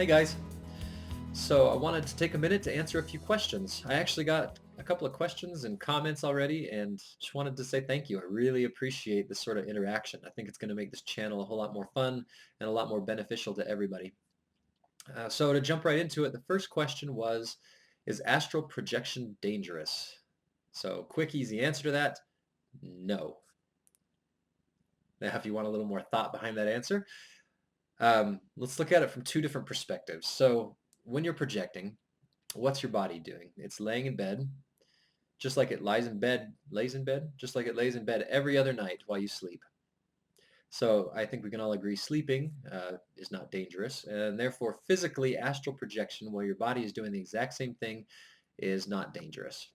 Hey guys. So I wanted to take a minute to answer a few questions. I actually got a couple of questions and comments already and just wanted to say thank you. I really appreciate this sort of interaction. I think it's going to make this channel a whole lot more fun and a lot more beneficial to everybody. So to jump right into it, the first question was, is astral projection dangerous? So quick, easy answer to that, no. Now, if you want a little more thought behind that answer, let's look at it from two different perspectives. So when you're projecting, what's your body doing? It's laying in bed, just like it lays in bed, just like it lays in bed every other night while you sleep. So I think we can all agree sleeping is not dangerous, and therefore physically astral projection, where your body is doing the exact same thing, is not dangerous.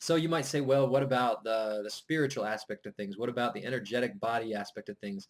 So you might say, well, what about the spiritual aspect of things? What about the energetic body aspect of things?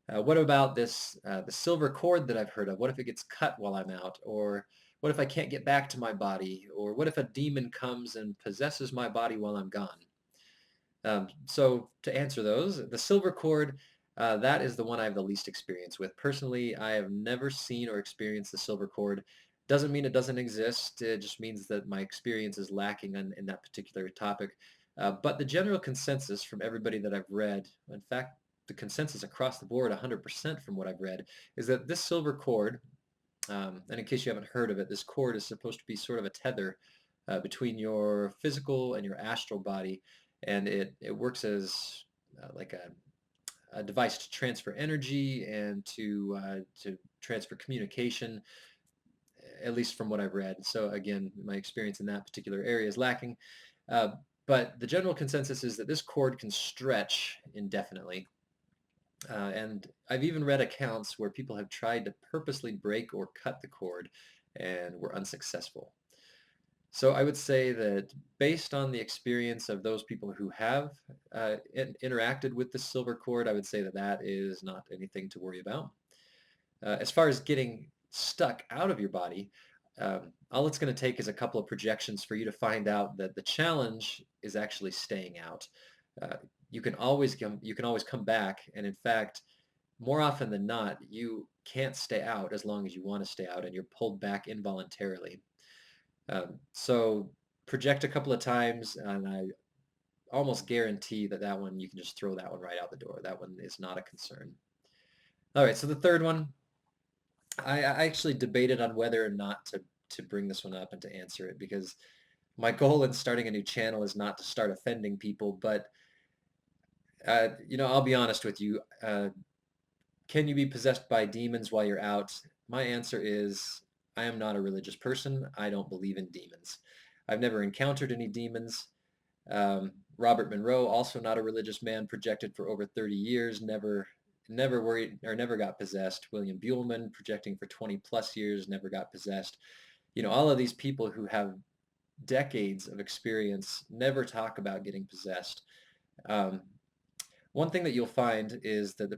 What about this the silver cord that I've heard of? What if it gets cut while I'm out? Or what if I can't get back to my body? Or what if a demon comes and possesses my body while I'm gone? So to answer those, the silver cord, that is the one I have the least experience with. Personally, I have never seen or experienced the silver cord. Doesn't mean it doesn't exist. It just means that my experience is lacking in that particular topic. But the general consensus from everybody that I've read, in fact, the consensus across the board, 100% from what I've read, is that this silver cord, and in case you haven't heard of it, this cord is supposed to be sort of a tether between your physical and your astral body, and it works as like a device to transfer energy and to transfer communication, at least from what I've read. So again, my experience in that particular area is lacking. Uh, but the general consensus is that this cord can stretch indefinitely. And I've even read accounts where people have tried to purposely break or cut the cord and were unsuccessful. So I would say that based on the experience of those people who have interacted with the silver cord, I would say that that is not anything to worry about. As far as getting stuck out of your body, all it's going to take is a couple of projections for you to find out that the challenge is actually staying out. Uh, you can always come back, and in fact, more often than not, you can't stay out as long as you want to stay out, and you're pulled back involuntarily. So project a couple of times, and I almost guarantee that that one you can just throw that one right out the door. That one is not a concern. All right, so the third one, I actually debated on whether or not to bring this one up and to answer it because my goal in starting a new channel is not to start offending people, but I'll be honest with you. Can you be possessed by demons while you're out? My answer is I am not a religious person. I don't believe in demons. I've never encountered any demons. Robert Monroe, also not a religious man, projected for over 30 years, never worried or never got possessed. William Buellman, projecting for 20 plus years, never got possessed. All of these people who have decades of experience never talk about getting possessed. Um, One thing that you'll find is that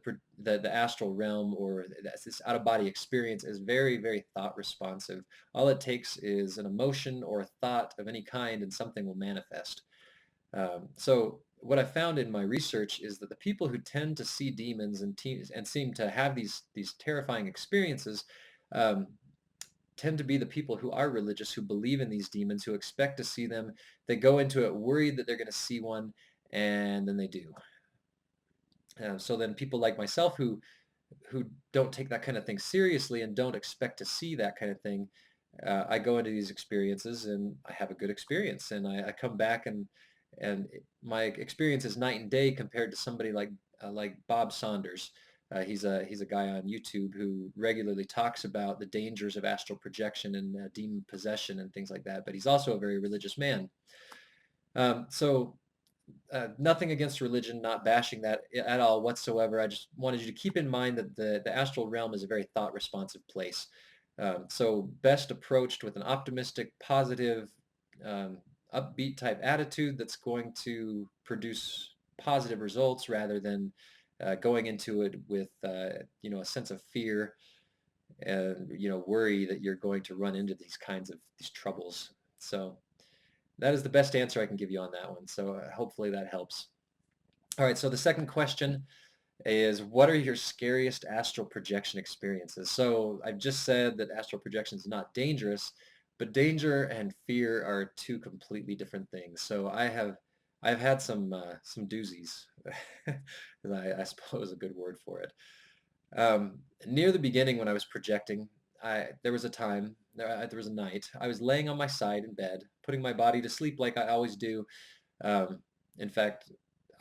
the astral realm or this out of body experience is very, very thought responsive. All it takes is an emotion or a thought of any kind, and something will manifest. So what I found in my research is that the people who tend to see demons and seem to have these terrifying experiences um, tend to be the people who are religious, who believe in these demons, who expect to see them. They go into it worried that they're going to see one, and then they do. So then people like myself who don't take that kind of thing seriously and don't expect to see that kind of thing, I go into these experiences and I have a good experience, and I come back and my experience is night and day compared to somebody like Bob Saunders. He's a guy on YouTube who regularly talks about the dangers of astral projection and demon possession and things like that. But he's also a very religious man. So nothing against religion, not bashing that at all whatsoever. I just wanted you to keep in mind that the astral realm is a very thought responsive place. So best approached with an optimistic, positive, um, upbeat type attitude that's going to produce positive results rather than going into it with a sense of fear and worry that you're going to run into these troubles. So that is the best answer I can give you on that one. So hopefully that helps. All right, so the second question, is what are your scariest astral projection experiences? So I've just said that astral projection is not dangerous, but danger and fear are two completely different things. So I've had some doozies, is I suppose a good word for it. Near the beginning when I was projecting, there was a time, there was a night, I was laying on my side in bed, putting my body to sleep like I always do. Um, in fact,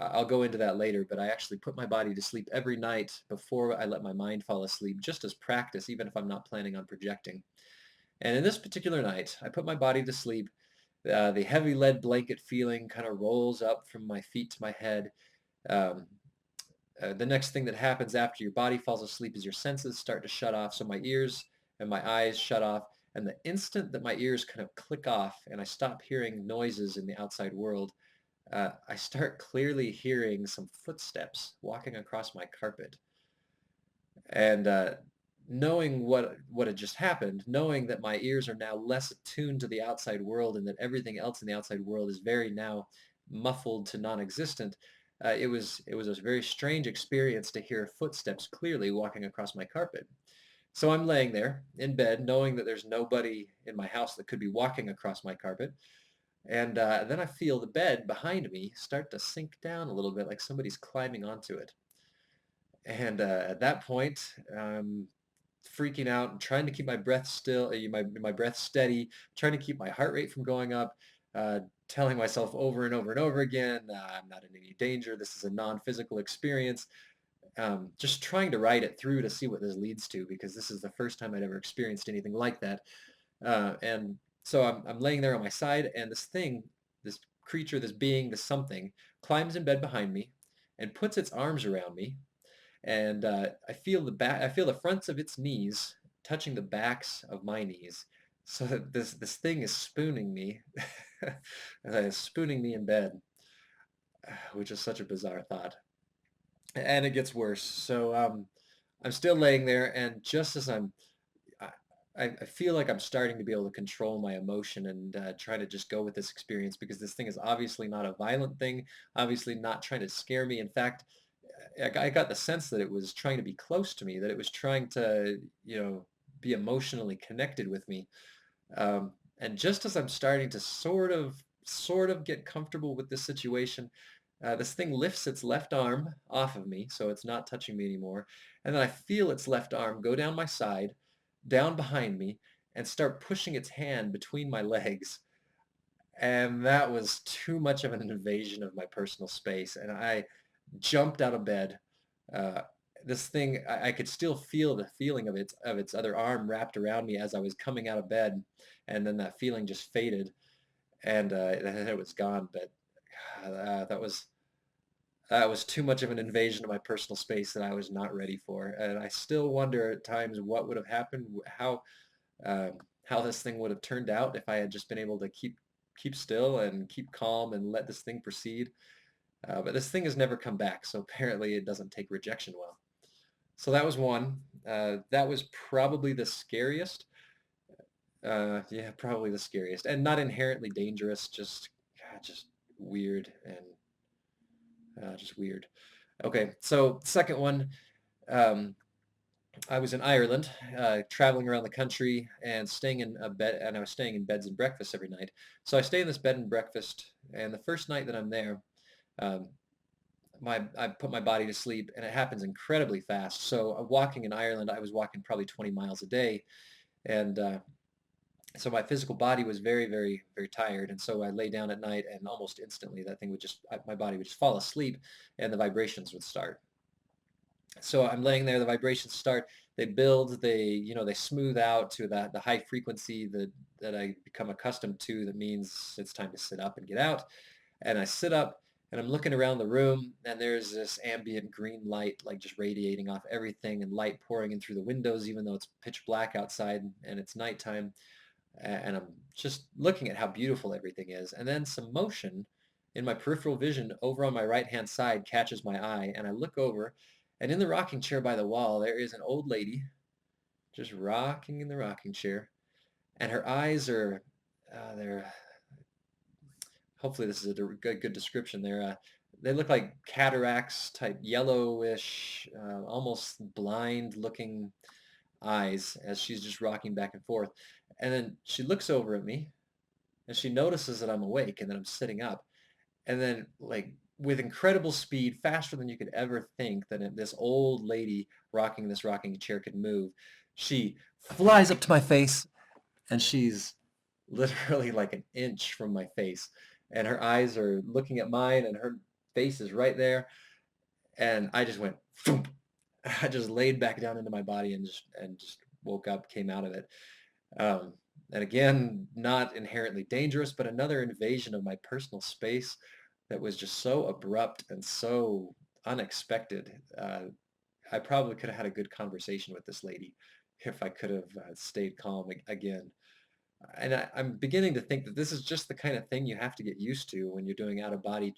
I'll go into that later, but I actually put my body to sleep every night before I let my mind fall asleep, just as practice, even if I'm not planning on projecting. And in this particular night, I put my body to sleep. The heavy lead blanket feeling kind of rolls up from my feet to my head. Um, the next thing that happens after your body falls asleep is your senses start to shut off. So my ears and my eyes shut off. And the instant that my ears kind of click off and I stop hearing noises in the outside world, I start clearly hearing some footsteps walking across my carpet. And knowing what had just happened, knowing that my ears are now less attuned to the outside world and that everything else in the outside world is very now muffled to non-existent, it was a very strange experience to hear footsteps clearly walking across my carpet. So I'm laying there in bed, knowing that there's nobody in my house that could be walking across my carpet. And then I feel the bed behind me start to sink down a little bit, like somebody's climbing onto it. And at that point, I'm freaking out and trying to keep my breath still, my breath steady, trying to keep my heart rate from going up, telling myself over and over and over again, I'm not in any danger. This is a non-physical experience. Just trying to ride it through to see what this leads to, because this is the first time I'd ever experienced anything like that. And so I'm laying there on my side, and this creature, this being, this something, climbs in bed behind me and puts its arms around me, and I feel the fronts of its knees touching the backs of my knees, so that this thing is spooning me, spooning me in bed, which is such a bizarre thought. And it gets worse. So I'm still laying there, and just as I, I feel like I'm starting to be able to control my emotion and try to just go with this experience, because this thing is obviously not a violent thing, obviously not trying to scare me. In fact, I got the sense that it was trying to be close to me, that it was trying to, be emotionally connected with me. And just as I'm starting to sort of get comfortable with this situation, this thing lifts its left arm off of me, so it's not touching me anymore. And then I feel its left arm go down my side, down behind me, and start pushing its hand between my legs. And that was too much of an invasion of my personal space. And I jumped out of bed. Uh, this thing, I could still feel the feeling of its other arm wrapped around me as I was coming out of bed, and then that feeling just faded, and then it was gone. But that was too much of an invasion of my personal space that I was not ready for, and I still wonder at times what would have happened, how this thing would have turned out if I had just been able to keep still and keep calm and let this thing proceed. But this thing has never come back, so apparently it doesn't take rejection well. So that was one. That was probably the scariest. Yeah, probably the scariest, and not inherently dangerous. Just, God, just weird and just weird. Okay, so second one. Um, I was in Ireland, traveling around the country and staying in a bed, and I was staying in beds and breakfasts every night. So I stay in this bed and breakfast, and the first night that I'm there, um, I put my body to sleep, and it happens incredibly fast. So walking in Ireland, I was walking probably 20 miles a day, and so my physical body was very, very, very tired. And so I lay down at night, and almost instantly that thing would my body would just fall asleep, and the vibrations would start. So I'm laying there, the vibrations start, they build, they smooth out to the high frequency that I become accustomed to. That means it's time to sit up and get out. And I sit up, and I'm looking around the room, and there's this ambient green light like just radiating off everything, and light pouring in through the windows even though it's pitch black outside and it's nighttime. And I'm just looking at how beautiful everything is. And then some motion in my peripheral vision over on my right-hand side catches my eye, and I look over, and in the rocking chair by the wall, there is an old lady just rocking in the rocking chair, and her eyes they're, hopefully this is a good description. they look like cataracts type yellowish, almost blind looking eyes as she's just rocking back and forth. And then she looks over at me and she notices that I'm awake and that I'm sitting up. And then, like, with incredible speed, faster than you could ever think that this old lady rocking this rocking chair could move, she flies up to my face and she's literally like an inch from my face. And her eyes are looking at mine and her face is right there. And I just went, "Phoom." I just laid back down into my body and just woke up, came out of it. Um, and again, not inherently dangerous, but another invasion of my personal space that was just so abrupt and so unexpected. I probably could have had a good conversation with this lady if I could have stayed calm again. And I'm beginning to think that this is just the kind of thing you have to get used to when you're doing out of body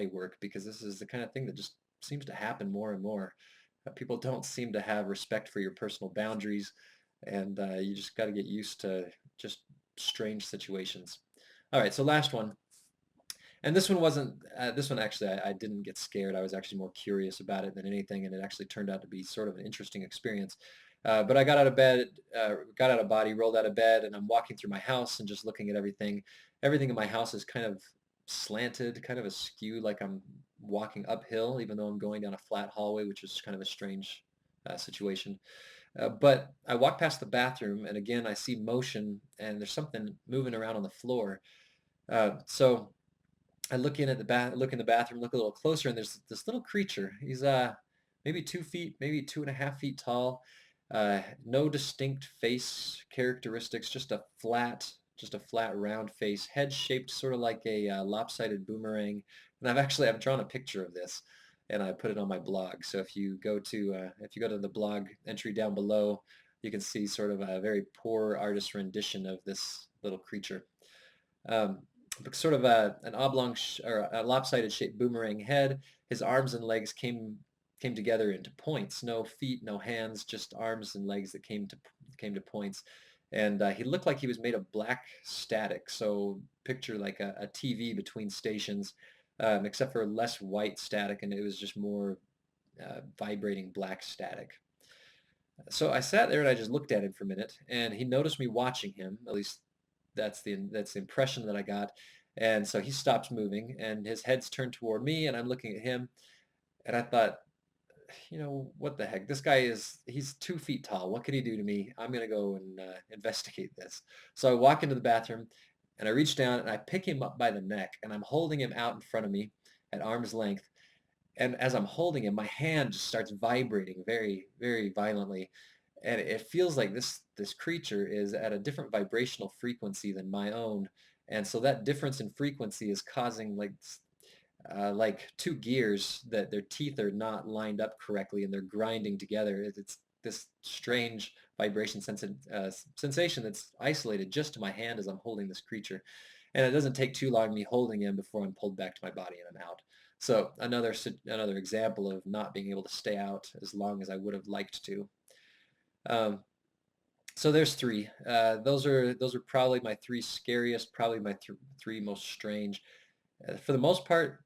work, because this is the kind of thing that just seems to happen more and more. People don't seem to have respect for your personal boundaries, and you just got to get used to just strange situations. All right, so last one. And this one wasn't, this one actually, I didn't get scared. I was actually more curious about it than anything, and it actually turned out to be sort of an interesting experience. But I got out of bed, got out of body, rolled out of bed, and I'm walking through my house and just looking at everything. Everything in my house is kind of slanted, kind of askew, like I'm walking uphill, even though I'm going down a flat hallway, which is kind of a strange situation. But I walk past the bathroom, and again, I see motion, and there's something moving around on the floor. So I look in the bathroom, look a little closer, and there's this little creature. He's maybe 2 feet, maybe 2.5 feet tall. No distinct face characteristics, just a flat round face, head shaped sort of like a lopsided boomerang. And I've drawn a picture of this, and I put it on my blog. So if you go to the blog entry down below, you can see sort of a very poor artist rendition of this little creature. Um, Sort of an oblong or a lopsided shaped boomerang head. His arms and legs came together into points. No feet, no hands, just arms and legs that came to points. And he looked like he was made of black static. So picture like a TV between stations, except for less white static, and it was just more vibrating black static. So I sat there and I just looked at him for a minute, and he noticed me watching him. At least that's the impression that I got. And so he stops moving, and his head's turned toward me, and I'm looking at him, and I thought, what the heck? He's 2 feet tall. What could he do to me? I'm gonna go and investigate this. So I walk into the bathroom, and I reach down and I pick him up by the neck, and I'm holding him out in front of me at arm's length. And as I'm holding him, my hand just starts vibrating very, very violently. And it feels like this creature is at a different vibrational frequency than my own. And so that difference in frequency is causing like two gears that their teeth are not lined up correctly and they're grinding together. It's this strange sensation that's isolated just to my hand as I'm holding this creature. And it doesn't take too long me holding him before I'm pulled back to my body and I'm out. So another example of not being able to stay out as long as I would have liked to. Um, so there's three. Those are probably my three scariest, probably my three most strange. For the most part,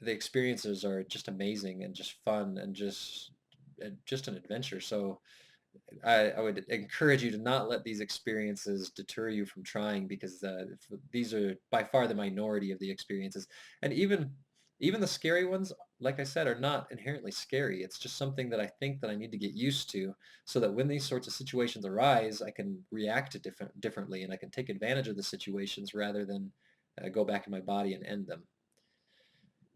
the experiences are just amazing and just fun and just an adventure. So I would encourage you to not let these experiences deter you from trying, because these are by far the minority of the experiences. And even the scary ones, like I said, are not inherently scary. It's just something that I think that I need to get used to, so that when these sorts of situations arise, I can react to differently, and I can take advantage of the situations rather than go back in my body and end them.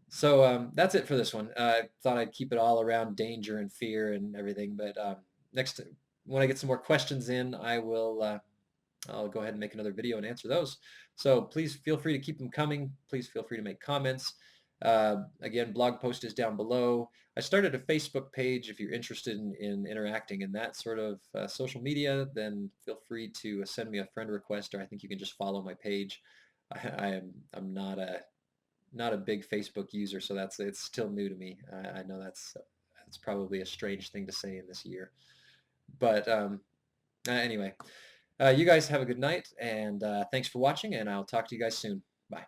So that's it for this one. I thought I'd keep it all around danger and fear and everything, but next, when I get some more questions in, I'll go ahead and make another video and answer those. So please feel free to keep them coming. Please feel free to make comments. Again, blog post is down below. I started a Facebook page. If you're interested in interacting in that sort of social media, then feel free to send me a friend request, or I think you can just follow my page. I'm not a big Facebook user, so it's still new to me. I know that's probably a strange thing to say in this year. But anyway, you guys have a good night, and thanks for watching, and I'll talk to you guys soon. Bye.